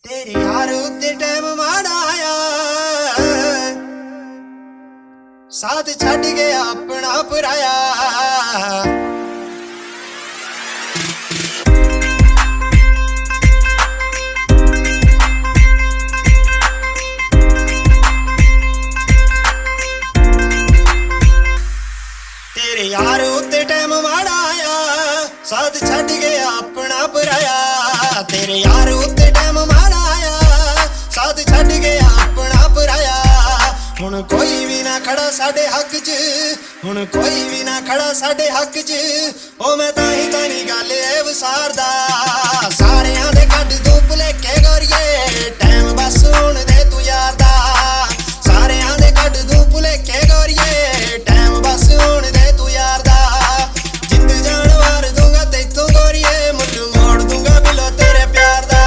तेरे यार उत्ते टाइम माड़ा आया साथ छड़ गया अपना पराया। तेरे यार उत्ते टाइम माड़ा आया साथ छड़ गया अपना पराया। तेरे यार उत्ते टाइम माड़ा आया साथ छड़ गया अपना पराया। हुण कोई भी ना खड़ा साडे हक च, हुण कोई भी ना खड़ा साडे हक च। ओ मैं ताही तानी गल ए वसारदा सारियां दे कड्ड दूं भुलेखे गोरिए टाइम बस होण दे तू यार दा। सारियां दे कड्ड दूं भुलेखे गोरिए टाइम बस होण दे तू यार दा। जिंद जान वार दूंगा तैथों गोरिए मुझ मोड़ दूंगा बिलो तेरे प्यार दा।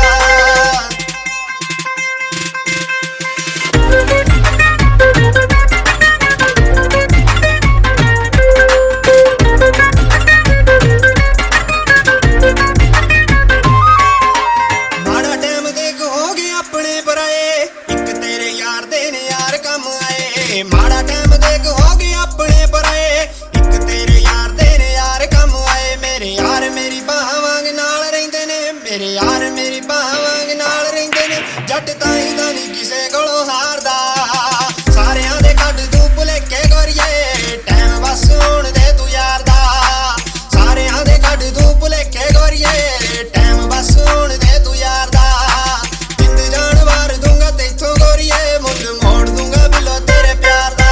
माड़ा टाइम देख हो गए अपने पराए एक तेरे यार दे ने यार कम आए। माड़ा टाइम देख हो गए अपने पराए एक तेरे यार दे ने यार कम आए। मेरे यार मेरी बाह वांग नाल रहिंदे ने, मेरे यार मेरी बाह वांग नाल रहिंदे ने। जट ताई दा नहीं किसे कोलों हारदा सारियां दे कड्ड दूं भुलेखे गोरिए टाइम बस होण दे तू यार दा। सारियां दे कड्ड दूं भुलेखे गोरिए टाइम बस होण दे तू यार दा। जिंद जान वार दूंगा तैथों गोरिए मुझ मोड़ दूंगा बिलो तेरे प्यार दा।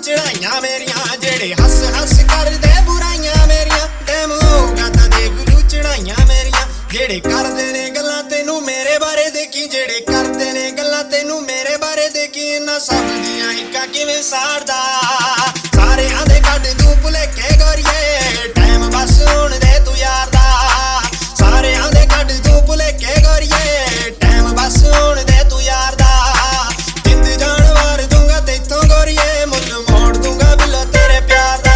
चढ़ाइयां मेरियां जेड़े हस हस कर दे बुराइयां मेरियां टाइम होगा तां दे गुलू चढ़ाइयां मेरियां। जेड़े करदे ने गल्लां तैनू मेरे बारे देखी, जेड़े करदे ने गल्लां तैनू मेरे बारे देखी। इन्हां सब दियां हिक्कां किवें साड़दा सारियां दे कड्ड दूं भुलेखे गोरिए टाइम बस होण दे तू यार दा। सारियां दे कड्ड दूं भुलेखे गोरिए टाइम बस होण दे तू यार दा। जिंद जान वार दूंगा तैथों गोरिए मुझ मोड़ दूंगा बिलो तेरे प्यार दा।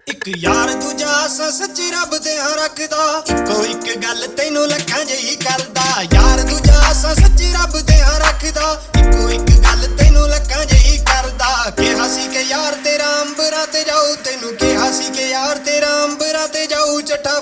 एक यार दूजा आसा सच्ची रब ते हां रखदा इक्को इक गल तैनू लखां जही करदा। यार दूजा आसा सच्ची रब ते हां रखदा इक्को इक गल तैनू लखां जही करदा। किहा सी के यार तेरा अंबरां ते जाऊ, तैनू किहा सी के यार तेरा अंबरां ते जाऊ। चट्टा